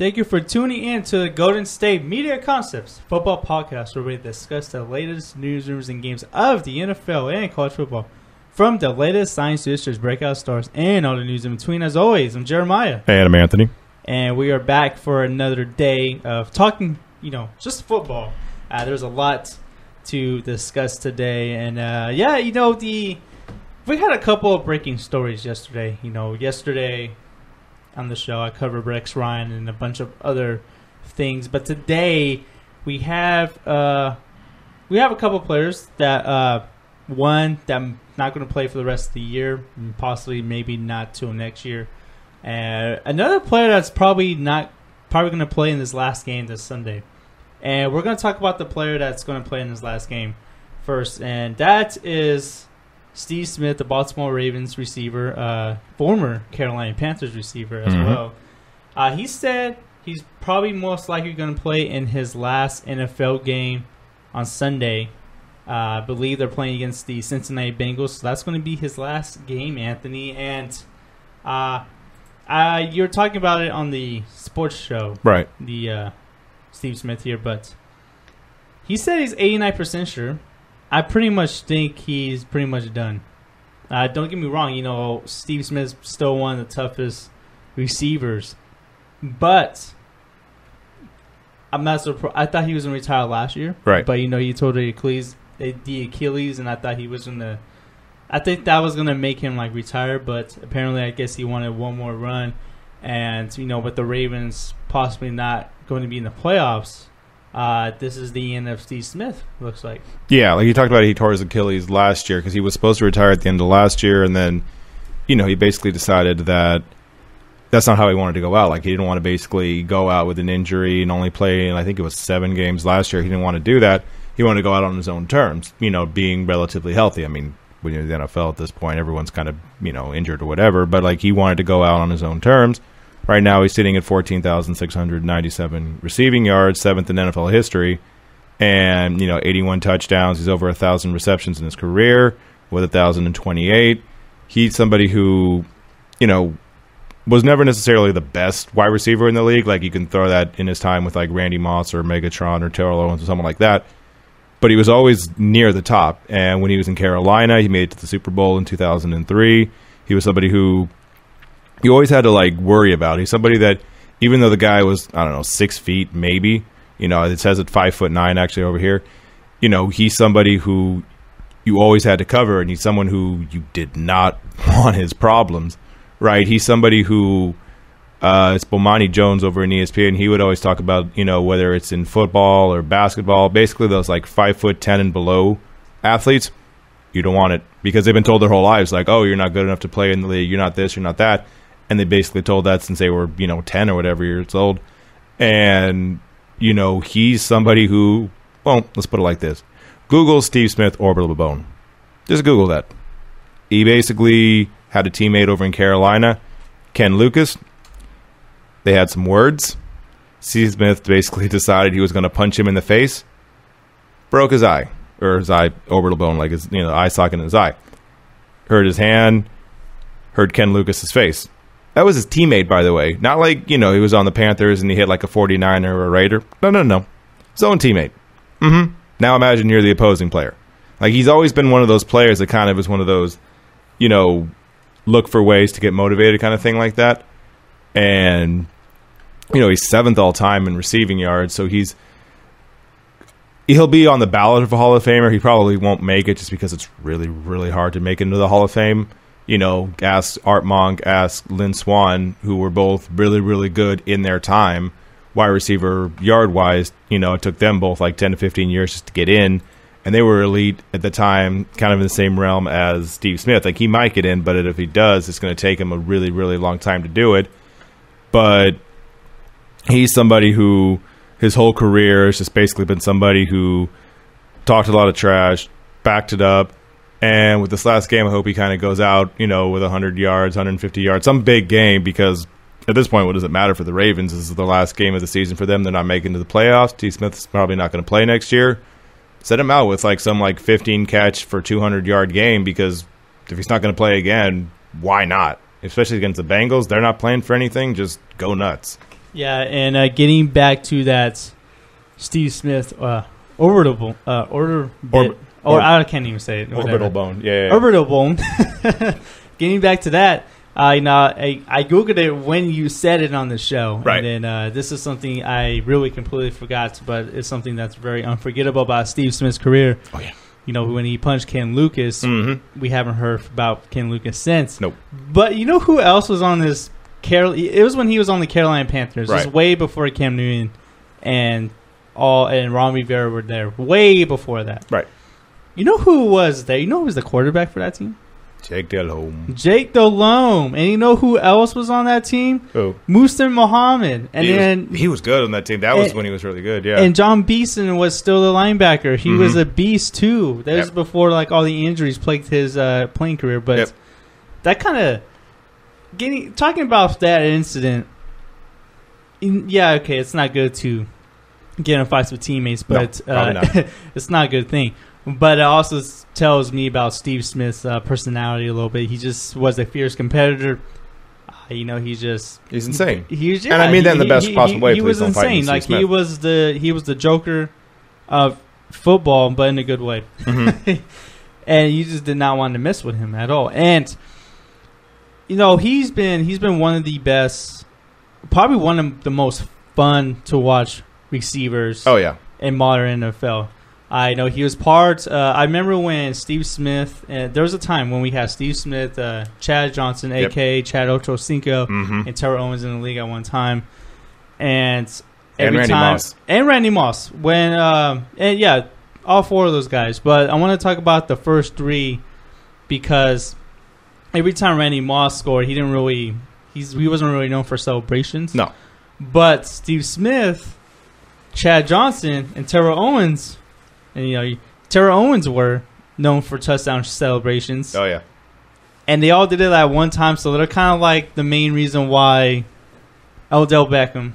Thank you for tuning in to the Golden State Media Concepts football podcast, where we discuss the latest news, rumors, and games of the NFL and college football from the latest science research, breakout stars, and all the news in between. As always, I'm Jeremiah. And I'm Anthony. And we are back for another day of talking, just football. There's a lot to discuss today. And, we had a couple of breaking stories yesterday. Yesterday on the show, I covered Rex Ryan and a bunch of other things. But today we have a couple of players that one that not going to play for the rest of the year, and possibly maybe not till next year. And another player that's probably going to play in this last game this Sunday. And we're going to talk about the player that's going to play in this last game first, and that is Steve Smith, the Baltimore Ravens receiver, former Carolina Panthers receiver as well. He said he's probably most likely going to play in his last NFL game on Sunday. I believe they're playing against the Cincinnati Bengals, so that's going to be his last game, Anthony. And you were talking about it on the sports show, right? The Steve Smith here, but he said he's 89% sure. I pretty much think he's pretty much done. Don't get me wrong, Steve Smith's still one of the toughest receivers, but I'm not surprised. I thought he was going to retire last year, right? But he told the Achilles, and I thought he was going to. I think that was going to make him retire, but apparently, I guess he wanted one more run, and with the Ravens possibly not going to be in the playoffs. This is the end of Steve Smith, looks like. Yeah, like you talked about, he tore his Achilles last year because he was supposed to retire at the end of last year, and then, he basically decided that that's not how he wanted to go out. He didn't want to basically go out with an injury and only play, and I think it was 7 games last year. He didn't want to do that. He wanted to go out on his own terms, being relatively healthy. I mean, when you're in the NFL at this point, everyone's kind of, injured or whatever, but, he wanted to go out on his own terms. Right now, he's sitting at 14,697 receiving yards, 7th in NFL history, and 81 touchdowns. He's over 1,000 receptions in his career with 1,028. He's somebody who, was never necessarily the best wide receiver in the league. You can throw that in his time with Randy Moss or Megatron or Terrell Owens or someone like that. But he was always near the top. And when he was in Carolina, he made it to the Super Bowl in 2003. He was somebody who you always had to worry about. He's somebody that, even though the guy was, 6 feet maybe, it says at 5'9" actually over here, he's somebody who you always had to cover, and he's someone who you did not want his problems, right? He's somebody who, it's Bomani Jones over in ESPN. He would always talk about, whether it's in football or basketball, basically those 5'10" and below athletes, you don't want it because they've been told their whole lives, oh, you're not good enough to play in the league, you're not this, you're not that. And they basically told that since they were, 10 or whatever years old. And, he's somebody who, well, let's put it like this. Google Steve Smith orbital bone. Just Google that. He basically had a teammate over in Carolina, Ken Lucas. They had some words. Steve Smith basically decided he was going to punch him in the face. Broke his eye. Or his eye orbital bone, his eye socket in his eye. Hurt his hand. Hurt Ken Lucas's face. That was his teammate, by the way. Not he was on the Panthers and he hit a 49er or a Raider. No. His own teammate. Now imagine you're the opposing player. He's always been one of those players that kind of is one of those, look for ways to get motivated kind of thing like that. And, he's 7th all time in receiving yards, so he'll be on the ballot of a Hall of Famer. He probably won't make it just because it's really, really hard to make it into the Hall of Fame. Ask Art Monk, ask Lynn Swann, who were both really, really good in their time, wide receiver yard-wise. It took them both 10 to 15 years just to get in, and they were elite at the time, kind of in the same realm as Steve Smith. He might get in, but if he does, it's going to take him a really, really long time to do it. But he's somebody who his whole career has just basically been somebody who talked a lot of trash, backed it up. And with this last game, I hope he kind of goes out, with 100 yards, 150 yards, some big game, because at this point, what does it matter for the Ravens? This is the last game of the season for them. They're not making it to the playoffs. Steve Smith's probably not going to play next year. Set him out with some 15 catch for 200-yard game, because if he's not going to play again, why not? Especially against the Bengals. They're not playing for anything. Just go nuts. Yeah, and getting back to that Steve Smith orbital bit, I can't even say it. Orbital bone. Yeah. Orbital bone. Getting back to that, I Googled it when you said it on the show. Right. And then this is something I really completely forgot, but it's something that's very unforgettable about Steve Smith's career. Oh, yeah. You know, when he punched Ken Lucas, we haven't heard about Ken Lucas since. Nope. But you know who else was on this? It was when he was on the Carolina Panthers. Right. It was way before Cam Newton and Ron Rivera were there. Way before that. Right. You know who was there? You know who was the quarterback for that team? Jake Delhomme. Jake Delhomme. And you know who else was on that team? Who? Muhsin Muhammad. And he was good on that team. That was when he was really good, yeah. And John Beeson was still the linebacker. He was a beast, too. That was before like all the injuries plagued his playing career. But that kind of... Talking about that incident, it's not good to get in fights with teammates, but no, it's not a good thing. But it also tells me about Steve Smith's personality a little bit. He just was a fierce competitor. He's insane. And I mean that in the best possible way. He was insane. Like he was the Joker of football, but in a good way. And you just did not want to mess with him at all. And he's been one of the best, probably one of the most fun to watch receivers. Oh yeah, in modern NFL. I know he was part. I remember when Steve Smith. There was a time when we had Steve Smith, Chad Johnson, a.k.a. Chad Ochocinco, and Terrell Owens in the league at one time, and Randy Moss. When all four of those guys. But I want to talk about the first three because every time Randy Moss scored, he wasn't really known for celebrations. No, but Steve Smith, Chad Johnson, and Terrell Owens. And, Terrell Owens were known for touchdown celebrations. Oh, yeah. And they all did it at one time, so they're kind of like the main reason why Odell Beckham,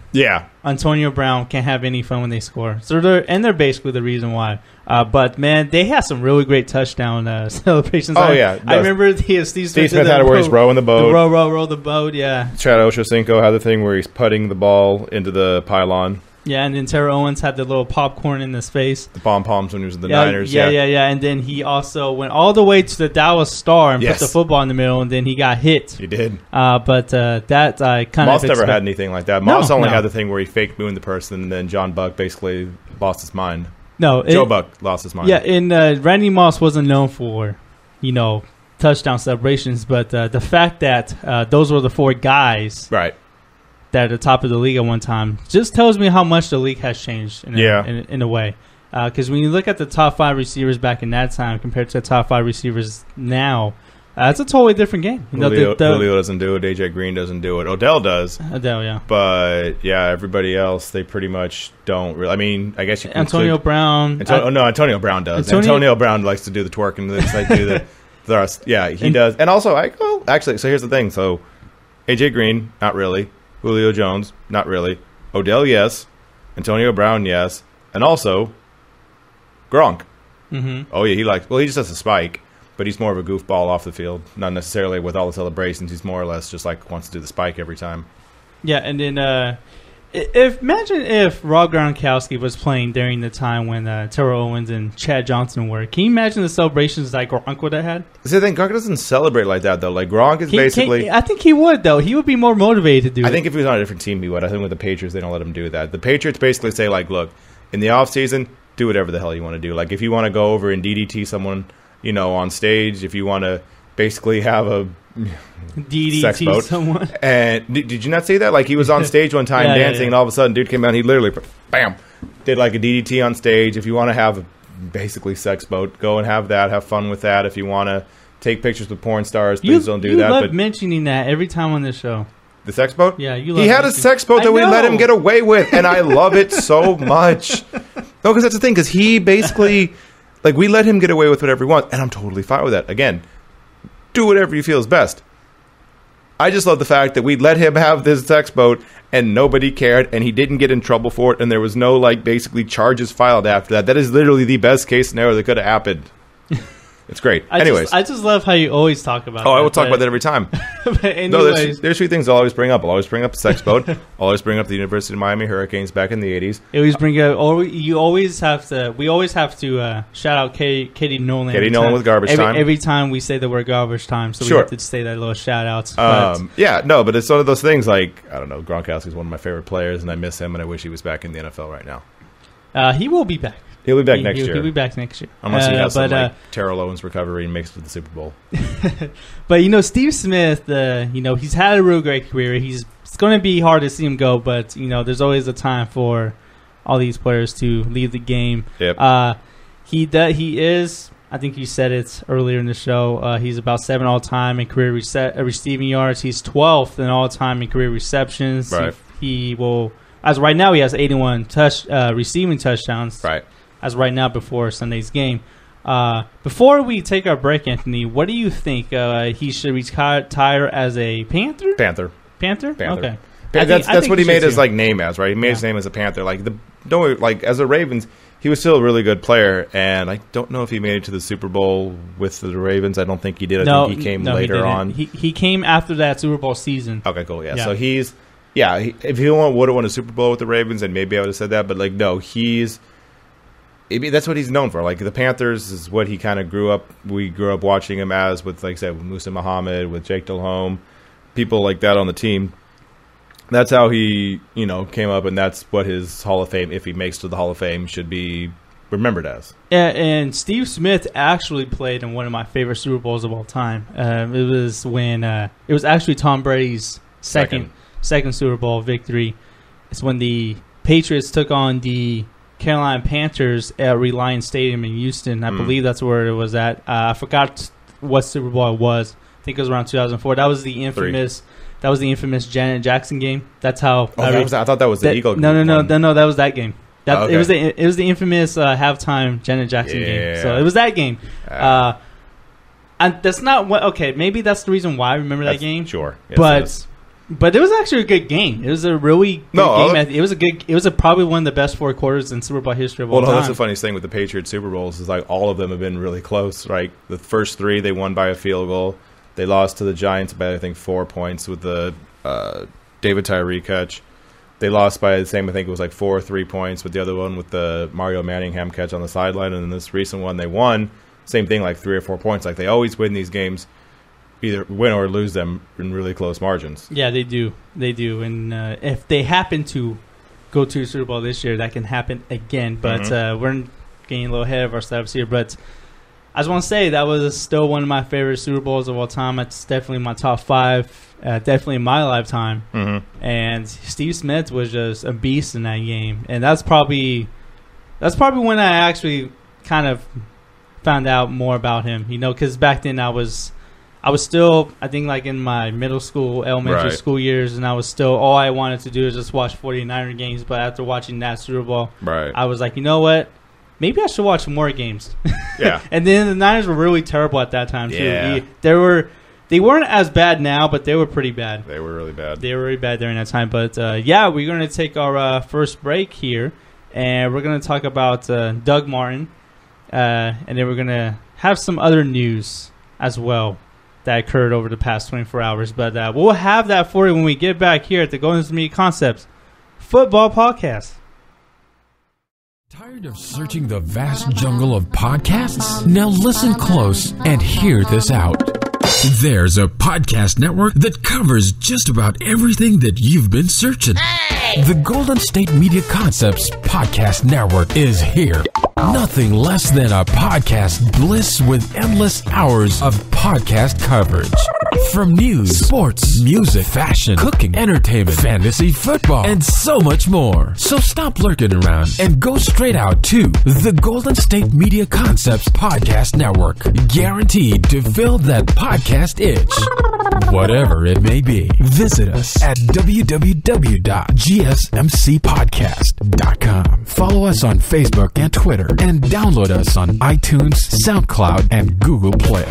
Antonio Brown can't have any fun when they score. So they're basically the reason why. But, man, they had some really great touchdown celebrations. Oh, yeah. I remember Steve Smith had it where he's rowing the boat. Row the boat, yeah. Chad Ochocinco had the thing where he's putting the ball into the pylon. Yeah, and then Terrell Owens had the little popcorn in his face. The pom-poms when he was in the Niners. Yeah. And then he also went all the way to the Dallas Star and put the football in the middle, and then he got hit. He did. But that I kind of Moss never had anything like that. Moss only had the thing where he faked mooing the person, and then John Buck basically lost his mind. Joe Buck lost his mind. Yeah, and Randy Moss wasn't known for, touchdown celebrations, but the fact that those were the four guys. Right. At the top of the league at one time just tells me how much the league has changed in a way. Because when you look at the top five receivers back in that time compared to the top five receivers now, it's a totally different game. Julio doesn't do it. AJ Green doesn't do it. Odell does. Yeah. But, everybody else, they pretty much don't really. I mean, I guess you can Antonio Brown. Antonio Brown does. Antonio Brown likes to do the twerk and do the thrust. Yeah, he does. And also, actually, so here's the thing. So, AJ Green, not really. Julio Jones, not really. Odell, yes. Antonio Brown, yes. And also, Gronk. Oh, yeah, he just has a spike, but he's more of a goofball off the field. Not necessarily with all the celebrations. He's more or less just wants to do the spike every time. Yeah, and then imagine if Rob Gronkowski was playing during the time when Terrell Owens and Chad Johnson were. Can you imagine the celebrations like Gronk would have had? See, I think Gronk doesn't celebrate like that, though. Like, Gronk is basically... I think he would, though. He would be more motivated to do it. I think if he was on a different team, he would. I think with the Patriots, they don't let him do that. The Patriots basically say, look, in the offseason, do whatever the hell you want to do. Like, if you want to go over and DDT someone, on stage, if you want to basically have a... sex boat. Someone. And did you not see that? Like, he was on stage one time dancing, and all of a sudden, dude came out. And he literally, bam, did like a DDT on stage. If you want to have basically sex boat, go and have that. Have fun with that. If you want to take pictures with porn stars, please don't do that. You love mentioning that every time on this show. The sex boat? Yeah, you love He had a sex boat that we let him get away with, and I love it so much. No, because that's the thing. Because he basically, we let him get away with whatever he wants, and I'm totally fine with that. Again, do whatever you feel is best. I just love the fact that we let him have this sex boat and nobody cared and he didn't get in trouble for it and there was no basically charges filed after that. That is literally the best case scenario that could have happened. It's great. I just love how you always talk about. I will talk about that every time. But anyways, no, there's two things I'll always bring up. I'll always bring up the Sex Boat. I'll always bring up the University of Miami Hurricanes back in the 80s. We always have to shout out Katie Nolan. Katie Nolan with Garbage Time. Every time we say the word garbage time, so we have to say that little shout outs. But it's one of those things like, I don't know, Gronkowski's one of my favorite players, and I miss him, and I wish he was back in the NFL right now. He will be back. He'll be back next year. He'll be back next year. Unless he has some Terrell Owens recovery and makes it to the Super Bowl. But, Steve Smith, he's had a real great career. It's going to be hard to see him go, but, there's always a time for all these players to leave the game. Yep. He is, I think you said it earlier in the show, he's about 7 all-time in career receiving yards. He's 12th in all-time in career receptions. Right. He will, as right now, he has 81 receiving touchdowns. Right. As right now before Sunday's game. Before we take our break, Anthony, what do you think? He should retire as a Panther? Panther. Okay. That's what he made his name as, right? He made his name as a Panther. As a Ravens, he was still a really good player, and I don't know if he made it to the Super Bowl with the Ravens. I don't think he did. I think he came later on. He came after that Super Bowl season. Okay, cool. Yeah. So he's if he would have won a Super Bowl with the Ravens, then maybe I would have said that. But no, that's what he's known for. The Panthers is what he kind of grew up. We grew up watching him as with, like I said, with Musa Muhammad, with Jake Delhomme, people like that on the team. That's how he, came up, and that's what his Hall of Fame, if he makes to the Hall of Fame, should be remembered as. Yeah, and Steve Smith actually played in one of my favorite Super Bowls of all time. It was when it was actually Tom Brady's second Super Bowl victory. It's when the Patriots took on the Carolina Panthers at Reliance Stadium in Houston. I believe that's where it was at. I forgot what Super Bowl it was. I think it was around 2004. That was the infamous Janet Jackson game. That's how. I thought that was the Eagle game. No. That was that game. Okay. It was the infamous halftime Janet Jackson game. So it was that game. And that's not what. Okay, maybe that's the reason why I remember that game. Sure, yes, But it was actually a good game. It was a really good game. It was probably one of the best 4 quarters in Super Bowl history of all time. That's the funniest thing with the Patriots Super Bowls is all of them have been really close. Right, the first 3 they won by a field goal. They lost to the Giants by I think 4 points with the David Tyree catch. They lost by the same. I think it was 4 or 3 points with the other one with the Mario Manningham catch on the sideline. And then this recent one they won. Same thing, 3 or 4 points. They always win these games. Either win or lose them in really close margins. Yeah, they do. And if they happen to go to the Super Bowl this year, that can happen again. But we're getting a little ahead of ourselves here. But I just want to say that was still one of my favorite Super Bowls of all time. It's definitely my top 5, definitely in my lifetime. Mm-hmm. And Steve Smith was just a beast in that game. And that's probably when I actually kind of found out more about him. Because back then I was still, I think, in my middle school, elementary school years, and I was still, all I wanted to do is just watch 49er games. But after watching that Super Bowl, I was like, you know what? Maybe I should watch more games. Yeah. And then the Niners were really terrible at that time, too. Yeah. They weren't as bad now, but they were pretty bad. They were really bad. They were really bad during that time. But, we're going to take our first break here, and we're going to talk about Doug Martin, and then we're going to have some other news as well that occurred over the past 24 hours. But we'll have that for you when we get back here at the Golden State Media Concepts Football Podcast. Tired of searching the vast jungle of podcasts? Now listen close and hear this out. There's a podcast network that covers just about everything that you've been searching. Hey! The Golden State Media Concepts Podcast Network is here. Nothing less than a podcast bliss with endless hours of podcast coverage. From news, sports, music, fashion, cooking, entertainment, fantasy, football, and so much more. So stop lurking around and go straight out to the Golden State Media Concepts Podcast Network. Guaranteed to fill that podcast itch. Whatever it may be. Visit us at www.gsmcpodcast.com. Follow us on Facebook and Twitter, and download us on iTunes, SoundCloud, and Google Play.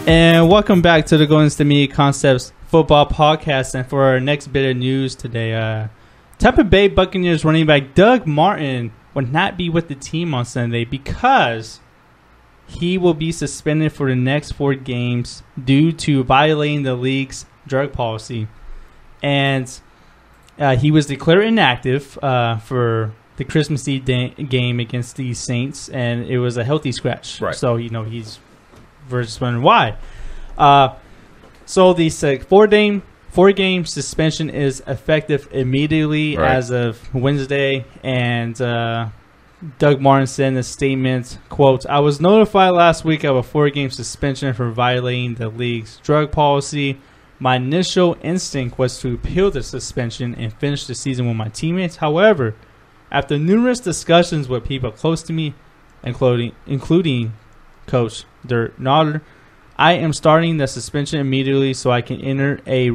And welcome back to the Golden State Media Concepts Football Podcast. And for our next bit of news today, Tampa Bay Buccaneers running back Doug Martin would not be with the team on Sunday because he will be suspended for the next 4 games due to violating the league's drug policy. And he was declared inactive for the Christmas Eve game against the Saints, and it was a healthy scratch. Right. So, he's just wondering why. So the 4-game suspension is effective immediately as of Wednesday, and Doug Martin said in a statement, quote, "I was notified last week of a 4-game suspension for violating the league's drug policy. My initial instinct was to appeal the suspension and finish the season with my teammates. However, after numerous discussions with people close to me, including Coach Dirk Notter, I am starting the suspension immediately so I can enter a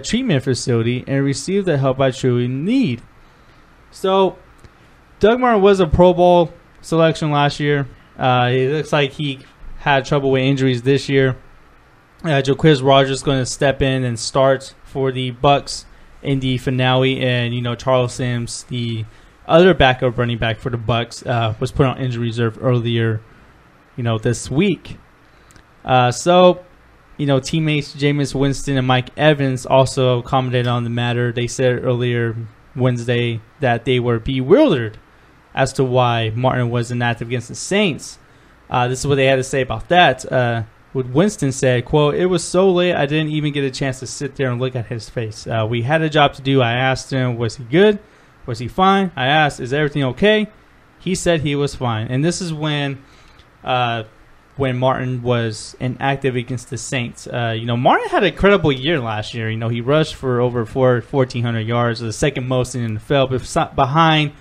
treatment facility and receive the help I truly need." So, Doug Martin was a Pro Bowl selection last year. It looks like he had trouble with injuries this year. Jaquiz Rogers is going to step in and start for the Bucs in the finale, and Charles Sims, the other backup running back for the Bucs, was put on injury reserve earlier, this week. So, teammates Jameis Winston and Mike Evans also commented on the matter. They said earlier Wednesday that they were bewildered as to why Martin was inactive against the Saints. This is what they had to say about that. What Winston said, quote, "It was so late I didn't even get a chance to sit there and look at his face. We had a job to do. I asked him, was he good? Was he fine? I asked, is everything okay? He said he was fine." And this is when Martin was inactive against the Saints. Martin had an incredible year last year. He rushed for over 1,400 yards, the second most in the NFL, but behind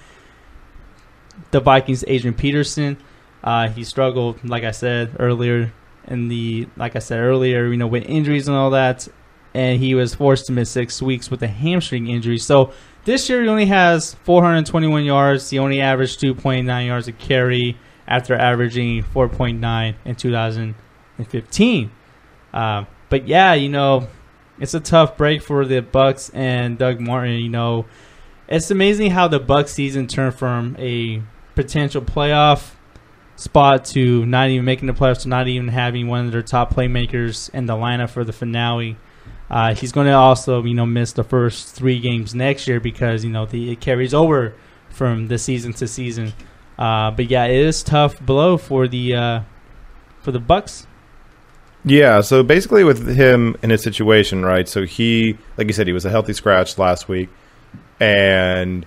the Vikings' Adrian Peterson. He struggled, like I said earlier, with injuries and all that, and he was forced to miss 6 weeks with a hamstring injury. So this year he only has 421 yards. He only averaged 2.9 yards a carry after averaging 4.9 in 2015. But yeah, it's a tough break for the Bucs and Doug Martin. It's amazing how the Bucs season turned from a potential playoff spot to not even making the playoffs, to not even having one of their top playmakers in the lineup for the finale. He's going to also, miss the first 3 games next year because, it carries over from the season to season. But yeah, it is tough blow for the Bucs. Yeah, so basically with him in his situation, right? So he, like you said, he was a healthy scratch last week, and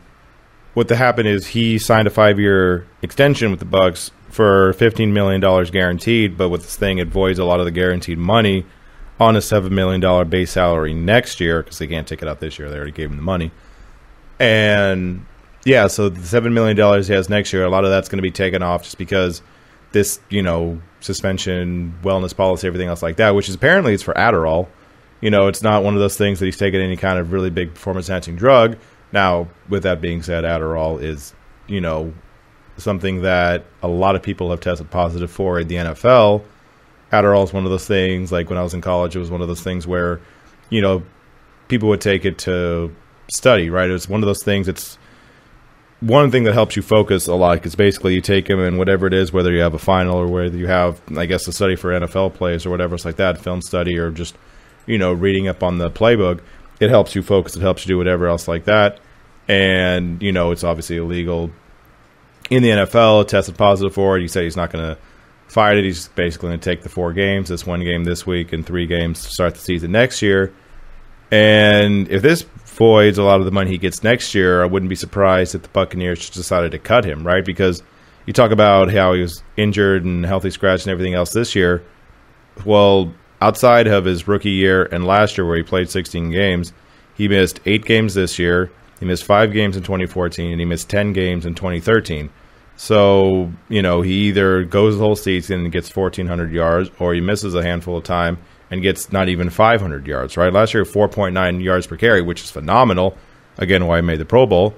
what happened is he signed a 5-year extension with the Bucs for $15 million guaranteed, but with this thing, it voids a lot of the guaranteed money on a $7 million base salary next year because they can't take it out this year. They already gave him the money. And yeah, so the $7 million he has next year, a lot of that's going to be taken off just because this, suspension, wellness policy, everything else like that, which is apparently it's for Adderall. It's not one of those things that he's taking any kind of really big performance-enhancing drug. Now, with that being said, Adderall is, something that a lot of people have tested positive for in the NFL. Adderall is one of those things, like when I was in college, it was one of those things where, people would take it to study, right? It's one of those things, it's one thing that helps you focus a lot, because basically you take them and whatever it is, whether you have a final or whether you have, I guess, a study for NFL plays or whatever, it's like that, film study or just, reading up on the playbook, it helps you focus, it helps you do whatever else like that. And, it's obviously illegal in the NFL, tested positive for it. He said he's not going to fight it. He's basically going to take the 4 games, this 1 game this week and 3 games to start the season next year. And if this voids a lot of the money he gets next year, I wouldn't be surprised if the Buccaneers just decided to cut him, right? Because you talk about how he was injured and healthy scratch and everything else this year. Well, outside of his rookie year and last year where he played 16 games, he missed 8 games this year. He missed 5 games in 2014, and he missed 10 games in 2013. So, he either goes the whole season and gets 1,400 yards, or he misses a handful of time and gets not even 500 yards, right? Last year, 4.9 yards per carry, which is phenomenal. Again, why he made the Pro Bowl.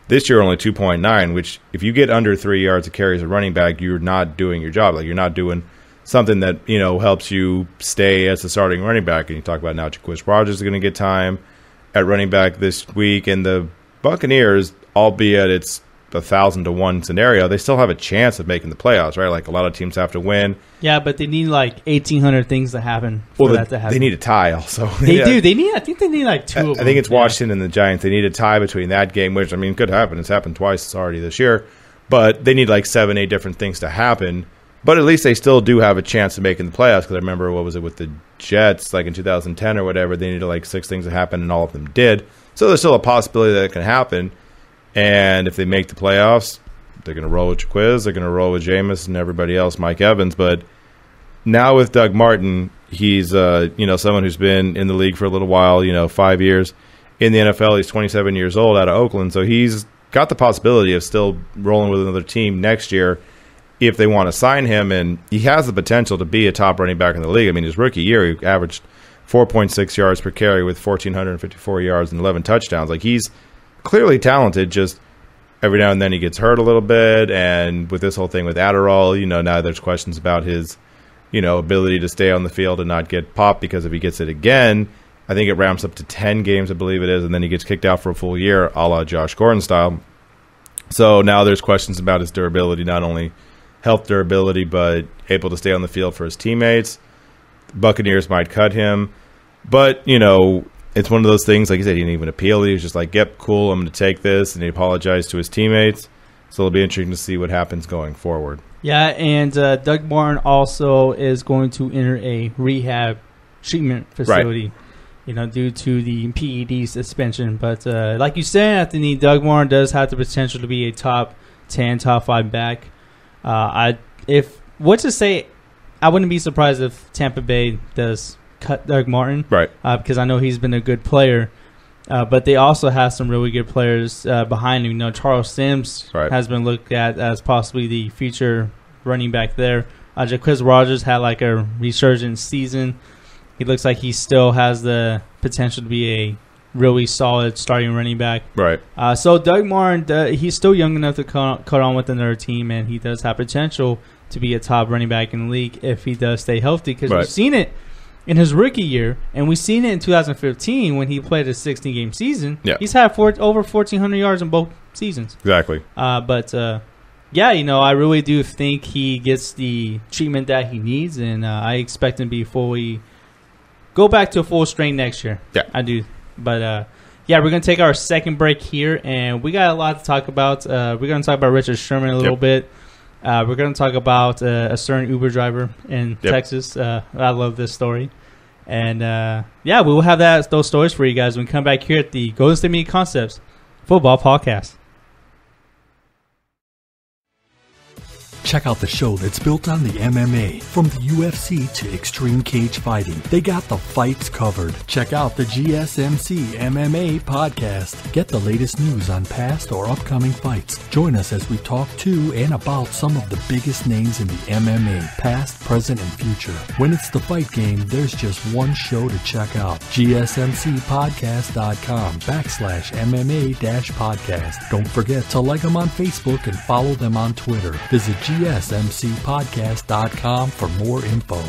This year, only 2.9, which if you get under 3 yards of carry as a running back, you're not doing your job. Like, you're not doing something that, helps you stay as the starting running back. And you talk about now Jaquiz Rogers is going to get time at running back this week. And the Buccaneers, albeit it's 1,000-to-1 scenario, they still have a chance of making the playoffs, right? Like a lot of teams have to win. Yeah, but they need like 1,800 things to happen for that to happen. They need a tie also. They do. I think they need like two of them. I think it's Washington and the Giants. They need a tie between that game, which, I mean, could happen. It's happened twice already this year. But they need like 7-8 different things to happen. But at least they still do have a chance of making the playoffs, because I remember, what was it, with the Jets, like in 2010 or whatever, they needed like 6 things to happen, and all of them did. So there's still a possibility that it can happen. And if they make the playoffs, they're going to roll with Jaquiz, they're going to roll with Jameis and everybody else, Mike Evans. But now with Doug Martin, he's someone who's been in the league for a little while, 5 years in the NFL. He's 27 years old, out of Oakland, so he's got the possibility of still rolling with another team next year if they want to sign him. And he has the potential to be a top running back in the league. I mean, his rookie year, he averaged 4.6 yards per carry with 1,454 yards and 11 touchdowns. Like, he's clearly talented, just every now and then he gets hurt a little bit. And with this whole thing with Adderall, now there's questions about his, ability to stay on the field and not get popped, because if he gets it again, I think it ramps up to 10 games, I believe it is, and then he gets kicked out for a full year, a la Josh Gordon style. So now there's questions about his durability, not only health durability, but able to stay on the field for his teammates. Buccaneers might cut him. But, it's one of those things, like you said, he didn't even appeal. He was just like, yep, cool, I'm going to take this. And he apologized to his teammates. So it'll be interesting to see what happens going forward. Yeah, and Doug Martin also is going to enter a rehab treatment facility, due to the PED suspension. But like you said, Anthony, Doug Martin does have the potential to be a top 10, top 5 back. I wouldn't be surprised if Tampa Bay does cut Doug Martin, right? Because I know he's been a good player, but they also have some really good players behind him. Charles Sims has been looked at as possibly the future running back there. Jaquiz Rogers had like a resurgent season. He looks like he still has the potential to be a really solid starting running back. Right. So Doug Martin, he's still young enough to cut on with another team, and he does have potential to be a top running back in the league if he does stay healthy, because we've seen it in his rookie year, and we've seen it in 2015 when he played a 16-game season. Yeah. He's had over 1,400 yards in both seasons. Exactly. I really do think he gets the treatment that he needs, and I expect him to go back to a full strength next year. Yeah. I do. But, we're going to take our second break here, and we got a lot to talk about. We're going to talk about Richard Sherman a little bit. We're going to talk about a certain Uber driver in Texas. I love this story. And, we will have those stories for you guys when we come back here at the Golden State Media Concepts Football Podcast. Check out the show that's built on the MMA. From the UFC to extreme cage fighting, they got the fights covered. Check out the GSMC MMA podcast. Get the latest news on past or upcoming fights. Join us as we talk to and about some of the biggest names in the MMA, past, present, and future. When it's the fight game, there's just one show to check out. GSMCpodcast.com/MMA-podcast. Don't forget to like them on Facebook and follow them on Twitter. Visit GSMCpodcast.com for more info.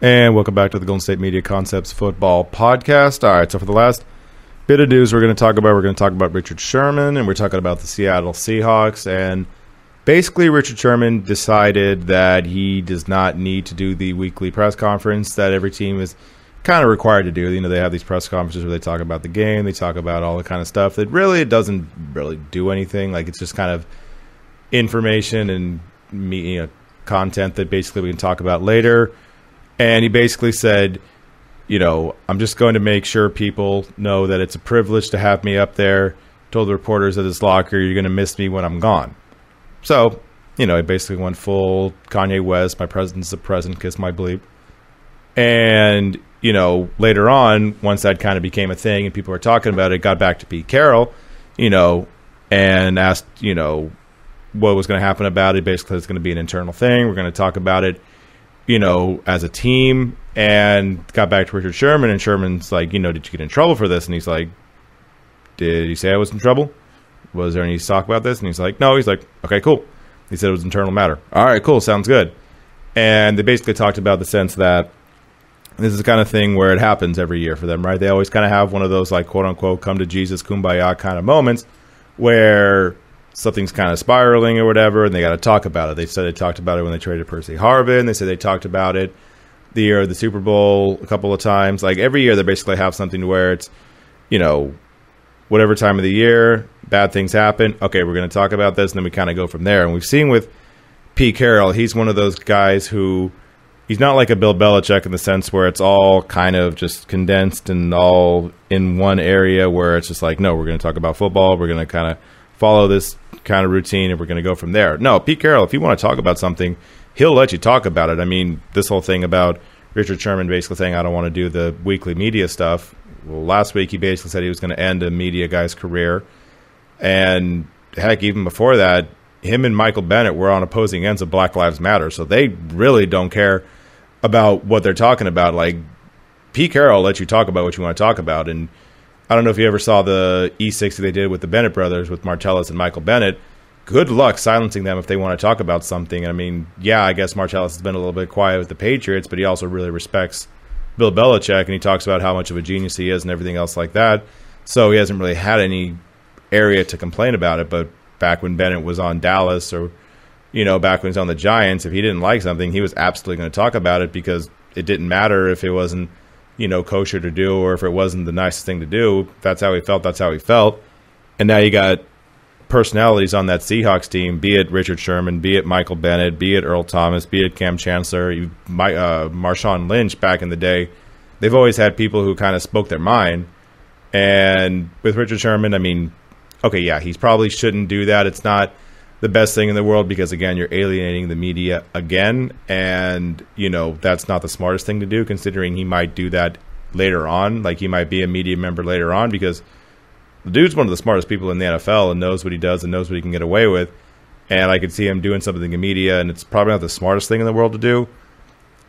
And welcome back to the Golden State Media Concepts Football Podcast. All right, so for the last bit of news we're going to talk about Richard Sherman, and we're talking about the Seattle Seahawks. And basically, Richard Sherman decided that he does not need to do the weekly press conference that every team is kind of required to do. They have these press conferences where they talk about the game, they talk about all the kind of stuff that really it doesn't really do anything. Like, it's just kind of information and content that basically we can talk about later. And he basically said, I'm just going to make sure people know that it's a privilege to have me up there. Told the reporters at his locker, you're going to miss me when I'm gone. So, he basically went full Kanye West, my president's the president, kiss my bleep. And, later on, once that kind of became a thing and people were talking about it, got back to Pete Carroll, and asked, what was going to happen about it. Basically, it's going to be an internal thing. We're going to talk about it, as a team. And got back to Richard Sherman, and Sherman's like, did you get in trouble for this? And he's like, did he say I was in trouble? Was there any talk about this? And he's like, no. He's like, okay, cool. He said it was an internal matter. All right, cool. Sounds good. And they basically talked about the sense that this is the kind of thing where it happens every year for them, right? They always kind of have one of those, like, quote-unquote, come to Jesus, kumbaya kind of moments where something's kind of spiraling or whatever, and they got to talk about it. They said they talked about it when they traded Percy Harvin. They said they talked about it the year of the Super Bowl a couple of times. Like, every year they basically have something to where it's, you know, whatever time of the year, bad things happen. Okay, we're going to talk about this, and then we kind of go from there. And we've seen with Pete Carroll, he's one of those guys who he's not like a Bill Belichick in the sense where it's all kind of just condensed and all in one area where it's just like, no, we're going to talk about football. We're going to kind of follow this kind of routine, and we're going to go from there. No, Pete Carroll, if you want to talk about something, he'll let you talk about it. I mean, this whole thing about Richard Sherman basically saying, I don't want to do the weekly media stuff. Well, last week he basically said he was going to end a media guy's career. And heck, even before that, him and Michael Bennett were on opposing ends of Black Lives Matter. So they really don't care about what they're talking about. Like, Pete Carroll lets you talk about what you want to talk about. And I don't know if you ever saw the E60 they did with the Bennett brothers, with Martellus and Michael Bennett. Good luck silencing them if they want to talk about something. I mean, yeah, I guess Martellus has been a little bit quiet with the Patriots, but he also really respects Bill Belichick, and he talks about how much of a genius he is and everything else like that. So he hasn't really had any area to complain about it. But back when Bennett was on Dallas, or, you know, back when he was on the Giants, if he didn't like something, he was absolutely going to talk about it, because it didn't matter if it wasn't, you know, kosher to do, or if it wasn't the nicest thing to do. That's how he felt. That's how he felt. And now you got personalities on that Seahawks team, be it Richard Sherman, be it Michael Bennett, be it Earl Thomas, be it Cam Chancellor, Marshawn Lynch back in the day. They've always had people who kind of spoke their mind. And with Richard Sherman, I mean, okay, yeah, he probably shouldn't do that. It's not the best thing in the world, because, again, you're alienating the media again. And, you know, that's not the smartest thing to do, considering he might do that later on. Like, he might be a media member later on, because the dude's one of the smartest people in the NFL and knows what he does and knows what he can get away with. And I could see him doing something in media, and it's probably not the smartest thing in the world to do.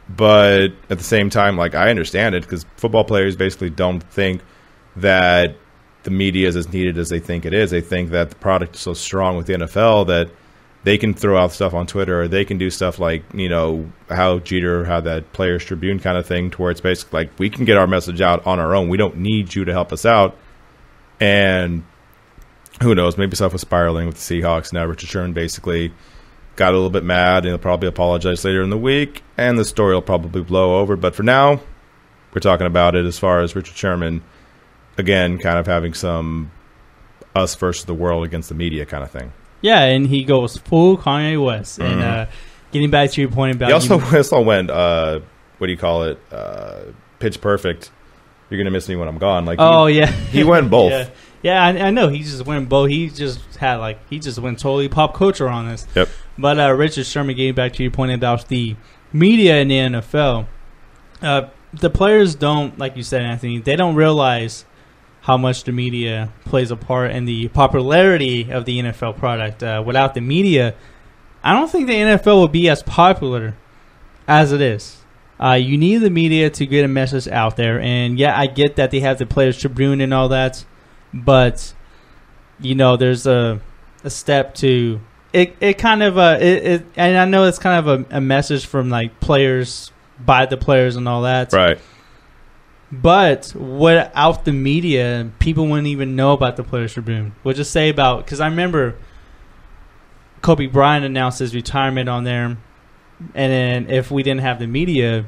But at the same time, like, I understand it, because football players basically don't think that the media is as needed as they think it is. They think that the product is so strong with the NFL that they can throw out stuff on Twitter, or they can do stuff like, you know, how Jeter had that Players Tribune kind of thing, to where it's basically like, we can get our message out on our own. We don't need you to help us out. And who knows, maybe stuff was spiraling with the Seahawks. Now Richard Sherman basically got a little bit mad, and he'll probably apologize later in the week, and the story will probably blow over. But for now, we're talking about it as far as Richard Sherman, again, kind of having some us versus the world against the media kind of thing. Yeah, and he goes full Kanye West. Mm-hmm. And getting back to your point about... He also went, what do you call it, Pitch Perfect. You're going to miss me when I'm gone. Like, yeah. He went both. Yeah, I know. He just went both. He just went totally pop culture on this. Yep. But Richard Sherman, getting back to your point about the media in the NFL, the players don't, like you said, Anthony, they don't realize how much the media plays a part in the popularity of the NFL product. Without the media, I don't think the NFL would be as popular as it is. You need the media to get a message out there. And, yeah, I get that they have the Players Tribune and all that. But, you know, there's a step to it. And I know it's kind of a message from, like, players by the players and all that. Right. But without the media, people wouldn't even know about the Players Tribune. We'll just say about, because I remember Kobe Bryant announced his retirement on there, and then if we didn't have the media,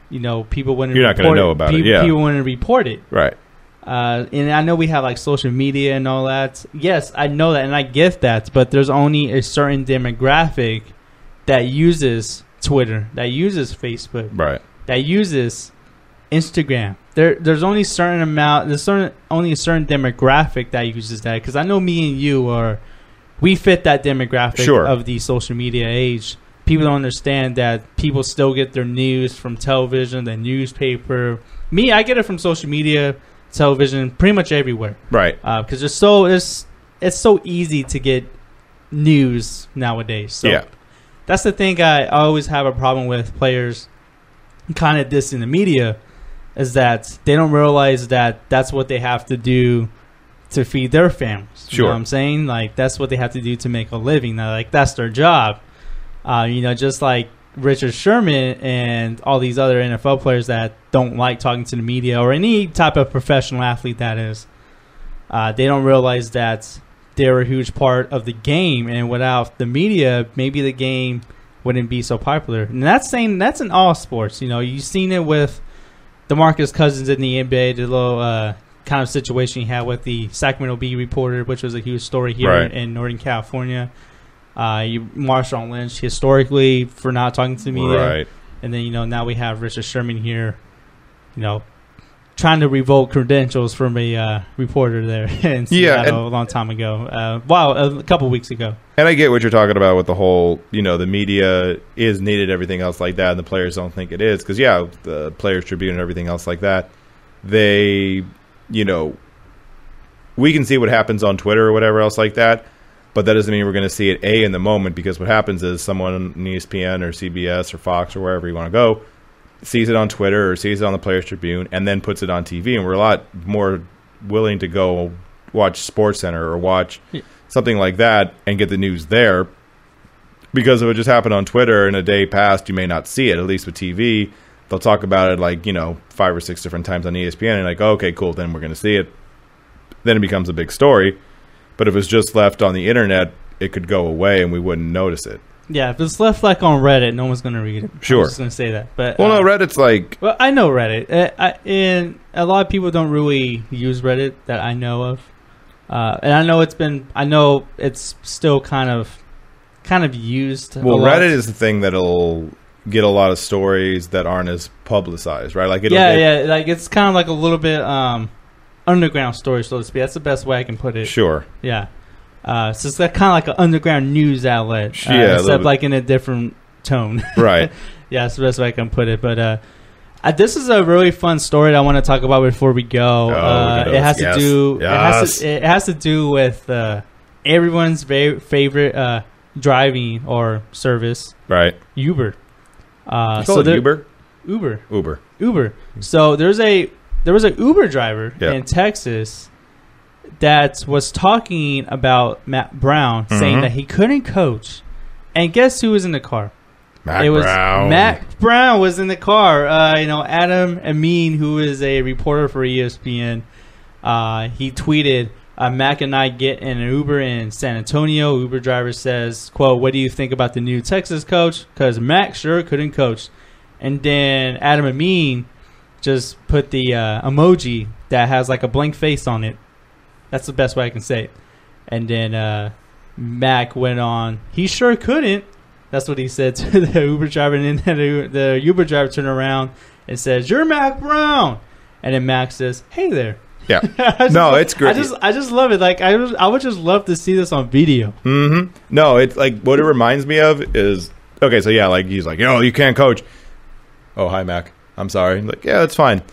you know, people wouldn't. You're not going to know about it. Yeah, people wouldn't report it. Right. And I know we have like social media and all that. Yes, I know that, and I get that. But there's only a certain demographic that uses Twitter, that uses Facebook, right, that uses Instagram. There's only certain amount. Only a certain demographic that uses that. Because I know me and you we fit that demographic of the social media age. People don't understand that people still get their news from television, the newspaper. Me, I get it from social media, television, pretty much everywhere. Right. Because it's so easy to get news nowadays. So yeah. That's the thing I always have a problem with players kind of dissing the media, is that they don't realize that that's what they have to do to feed their families. You know what I'm saying? Like, that's what they have to do to make a living. Like, that's their job. You know, just like Richard Sherman and all these other NFL players that don't like talking to the media or any type of professional athlete that is, they don't realize that they're a huge part of the game, and without the media, maybe the game wouldn't be so popular. And that's in all sports. You've seen it with DeMarcus Cousins in the NBA, the little kind of situation he had with the Sacramento Bee reporter, which was a huge story here in Northern California. Marshawn Lynch historically for not talking to the media, Right. And then now we have Richard Sherman here, trying to revoke credentials from a reporter there in Seattle a long time ago. A couple weeks ago. And I get what you're talking about with the whole, the media is needed, everything else like that, and the players don't think it is. Because, the Players Tribune and everything else like that, they, we can see what happens on Twitter or whatever else like that, but that doesn't mean we're going to see it, in the moment, because what happens is someone on ESPN or CBS or Fox or wherever you want to go sees it on Twitter or sees it on the Players Tribune and then puts it on TV, and we're a lot more willing to go watch SportsCenter or watch something like that and get the news there, because if it just happened on Twitter and a day passed, you may not see it. At least with TV, they'll talk about it 5 or 6 different times on ESPN, and okay, cool, then we're going to see it. Then it becomes a big story. But if it's just left on the internet, it could go away and we wouldn't notice it. Yeah, if it's left on Reddit, no one's going to read it. Sure. I'm just going to say that. But no, Reddit's Well, I know Reddit. And a lot of people don't really use Reddit that I know of. And I know it's still kind of used. Well, Reddit is the thing that'll get a lot of stories that aren't as publicized, right? Like it's kind of like a little bit underground story, so to speak. That's the best way I can put it. Sure. Yeah. So it's kind of like an underground news outlet, except like in a different tone. Right. Yeah, that's the best way I can put it. But this is a really fun story that I want to talk about before we go. It has to do with everyone's favorite driving or service, right? Uber. Uber. So there was a Uber driver in Texas that was talking about Mack Brown, saying that he couldn't coach. And guess who was in the car? Mack Brown was in the car. Adam Amin, who is a reporter for ESPN, he tweeted, Mack and I get in an Uber in San Antonio. Uber driver says, quote, "What do you think about the new Texas coach? Because Mack sure couldn't coach." And then Adam Amin just put the emoji that has like a blank face on it. That's the best way I can say it. And then Mack went on, "He sure couldn't." That's what he said to the Uber driver. And then the Uber driver turned around and says, "You're Mack Brown." And then Mack says, "Hey there." Yeah. It's great. I just love it. Like I would just love to see this on video. Mm-hmm. No, it's like what it reminds me of is okay. So yeah, like he's like, "Yo, you can't coach." "Oh, hi, Mac. I'm sorry." Like, yeah, that's fine.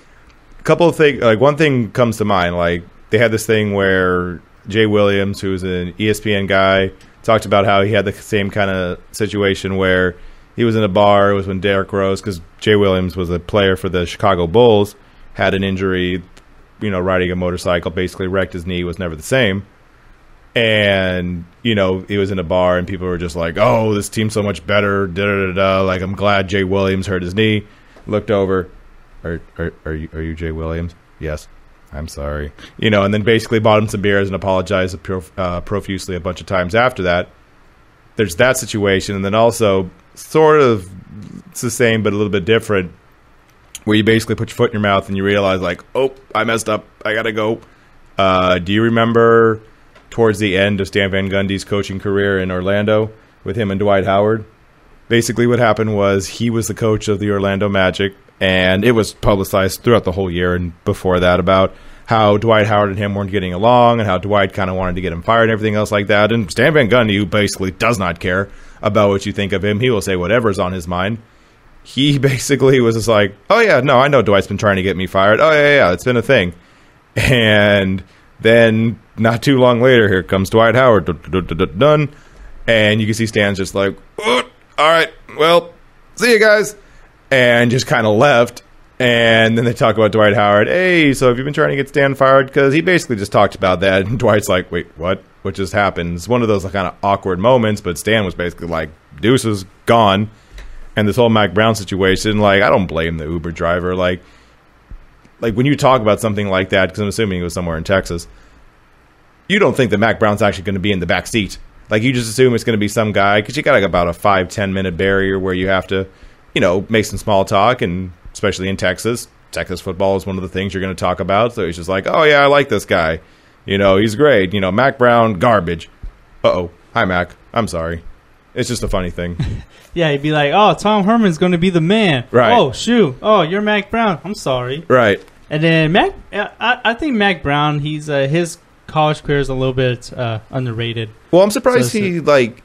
A couple of things. Like one thing comes to mind. Like they had this thing where Jay Williams, who's an ESPN guy, talked about how he had the same kind of situation where he was in a bar. It was when Derrick Rose, because Jay Williams was a player for the Chicago Bulls, had an injury. Riding a motorcycle, basically wrecked his knee, was never the same. And, he was in a bar and people were just like, "Oh, this team's so much better, da-da-da-da. Like, I'm glad Jay Williams hurt his knee." Looked over, Are you Jay Williams?" "Yes." "I'm sorry." And then basically bought him some beers and apologized profusely a bunch of times after that. There's that situation. And then also, sort of, it's the same but a little bit different, where you basically put your foot in your mouth and you realize, like, "Oh, I messed up. I got to go." Do you remember towards the end of Stan Van Gundy's coaching career in Orlando with him and Dwight Howard? Basically what happened was he was the coach of the Orlando Magic, and it was publicized throughout the whole year and before that about how Dwight Howard and him weren't getting along and how Dwight kind of wanted to get him fired and everything else like that. And Stan Van Gundy, who basically does not care about what you think of him, he will say whatever's on his mind. He basically was just like, "Oh, yeah, no, I know Dwight's been trying to get me fired. Oh, yeah, it's been a thing." And then not too long later, here comes Dwight Howard. Done. And you can see Stan's just like, "Oh, all right, well, see you guys." And just kind of left. And then they talk about Dwight Howard. "Hey, so have you been trying to get Stan fired?" Because he basically just talked about that. And Dwight's like, "Wait, what? What just happened?" It's one of those kind of awkward moments. But Stan was basically like, "Deuce is gone." And this whole Mack Brown situation, like, I don't blame the Uber driver. Like when you talk about something like that, because I'm assuming it was somewhere in Texas, you don't think that Mack Brown's actually going to be in the back seat. Like, you just assume it's going to be some guy, because you got like about a 5-10 minute barrier where you have to, make some small talk, and especially in Texas football is one of the things you're going to talk about. So he's just like, oh yeah, I like this guy. He's great. Mack Brown, garbage. Uh-oh. Hi, Mac. I'm sorry. It's just a funny thing. Yeah, he'd be like, oh, Tom Herman's going to be the man. Right. Oh, shoot. Oh, you're Mack Brown. I'm sorry. Right. And then I think Mack Brown, his college career is a little bit underrated. Well, I'm surprised he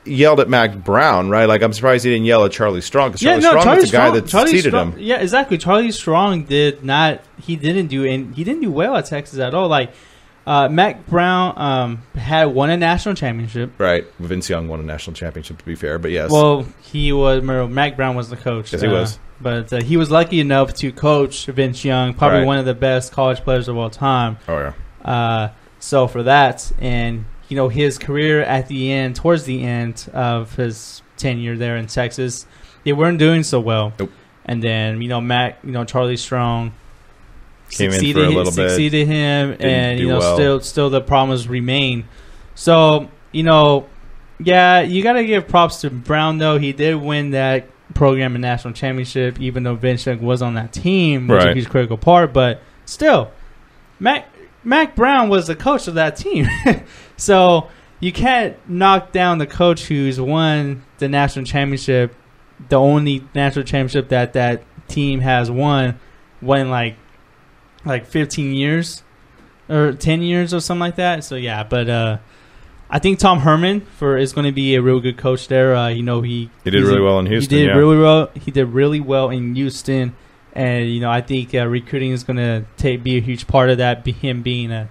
yelled at Mack Brown, right? Like, I'm surprised he didn't yell at Charlie Strong, because Charlie Strong was the guy that succeeded him. Yeah, exactly. Charlie Strong didn't do well at Texas at all. Like, Mack Brown had won a national championship. Right. Vince Young won a national championship, to be fair, but yes. Well, Mack Brown was the coach. Yes, he was. But he was lucky enough to coach Vince Young, probably one of the best college players of all time. Oh, yeah. So for that, and, his career at the end, towards the end of his tenure there in Texas, they weren't doing so well. Nope. And then, Charlie Strong came in for a little bit, succeeded him, and still the problems remain. So you got to give props to Brown, though. He did win that program a national championship, even though Vince Young was on that team, which is a huge critical part. But still, Mack Brown was the coach of that team, so you can't knock down the coach who's won the national championship, the only national championship that team has won like 15 years or 10 years or something like that. So yeah, but I think Tom Herman is going to be a real good coach there. He did really well in Houston. He did really well in Houston, and I think recruiting is going to be a huge part of that. Him being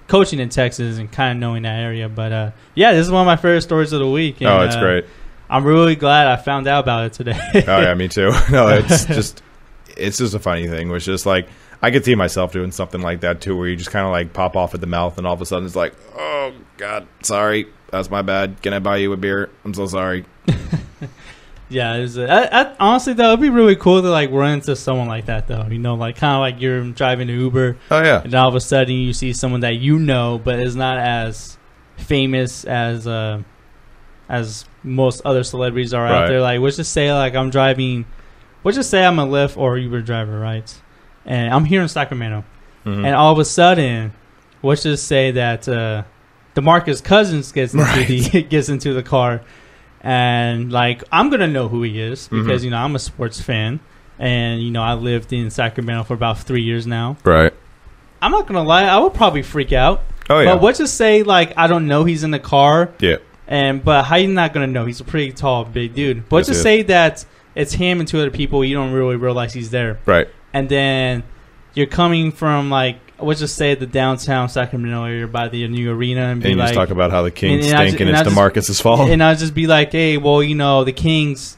coaching in Texas and kind of knowing that area. But yeah, this is one of my favorite stories of the week. And, it's great. I'm really glad I found out about it today. Oh yeah, me too. No, it's just a funny thing. Which is like, I could see myself doing something like that too, where you just kind of like pop off at the mouth, and all of a sudden it's like, oh God, sorry, that's my bad. Can I buy you a beer? I'm so sorry. Yeah, honestly though, it'd be really cool to like run into someone like that though. Like kind of like you're driving an Uber. Oh yeah. And all of a sudden you see someone that but is not as famous as most other celebrities are out there. Like, let's just say like I'm driving. Let's just say I'm a Lyft or Uber driver, right? And I'm here in Sacramento, and all of a sudden, let's just say that DeMarcus Cousins gets into the car. And, like, I'm going to know who he is because, I'm a sports fan. And, I lived in Sacramento for about 3 years now. Right. I'm not going to lie. I would probably freak out. Oh, yeah. But let's just say, like, I don't know he's in the car. Yeah. But how you not going to know? He's a pretty tall, big dude. But let's just say that it's him and two other people. You don't really realize he's there. Right. And then you're coming from, like, let's just say the downtown Sacramento area by the new arena, and be you like, just talk about how the Kings stink and it's DeMarcus' fault. And I'll just be like, hey, well, the Kings,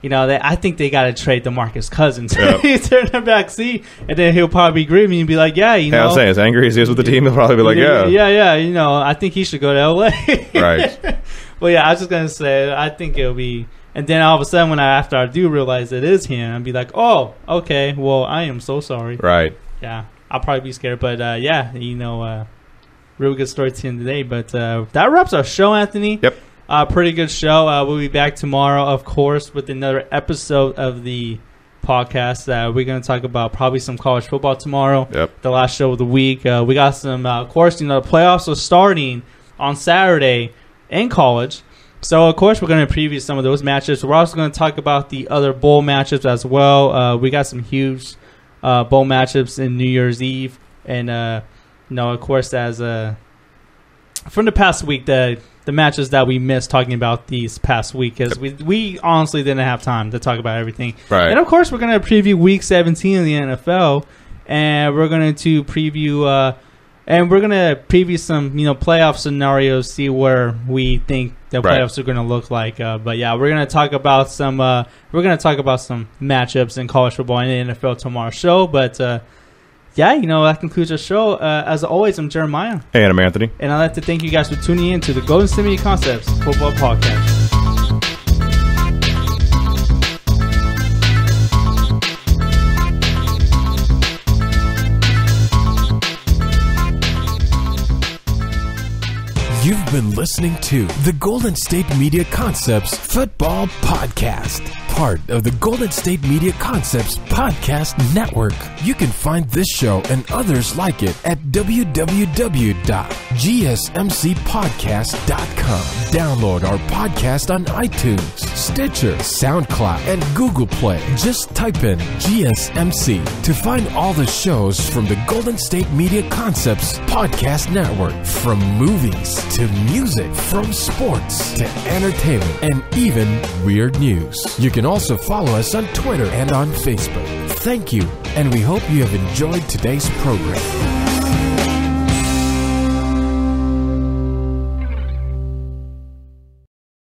I think they got to trade DeMarcus Cousins. Yep. He turned the back seat, and then he'll probably agree with me and be like, yeah, I was saying, as angry as he is with the team, he'll probably be like, yeah, I think he should go to LA. Right. Well, yeah, I was just gonna say, I think it'll be. And then all of a sudden, after I do realize it is him, I'll be like, oh, okay, well, I am so sorry. Right. Yeah. I'll probably be scared, but real good story to end today. But that wraps our show, Anthony. Yep. Pretty good show. We'll be back tomorrow, of course, with another episode of the podcast. We're going to talk about probably some college football tomorrow. Yep. The last show of the week. We got some, of course, the playoffs are starting on Saturday in college. So, of course, we're going to preview some of those matchups. We're also going to talk about the other bowl matchups as well. We got some huge bowl matchups in New Year's Eve, and of course, as from the past week, the matches that we missed talking about these past week, because we honestly didn't have time to talk about everything. Right. And of course, we're going to preview Week 17 of the NFL, and we're going to preview some playoff scenarios, see where we think the playoffs are going to look like. But yeah, we're going to talk about some matchups in college football and the NFL tomorrow's show. But that concludes our show. As always, I'm Jeremiah. Hey, and I'm Anthony. And I'd like to thank you guys for tuning in to the Golden State Media Concepts Football Podcast. You've been listening to the Golden State Media Concepts Football Podcast, part of the Golden State Media Concepts Podcast Network. You can find this show and others like it at www.gsmcpodcast.com. Download our podcast on iTunes, Stitcher, SoundCloud, and Google Play. Just type in GSMC to find all the shows from the Golden State Media Concepts Podcast Network. From movies to music, from sports to entertainment, and even weird news. You can also follow us on Twitter and on Facebook. Thank you, and we hope you have enjoyed today's program.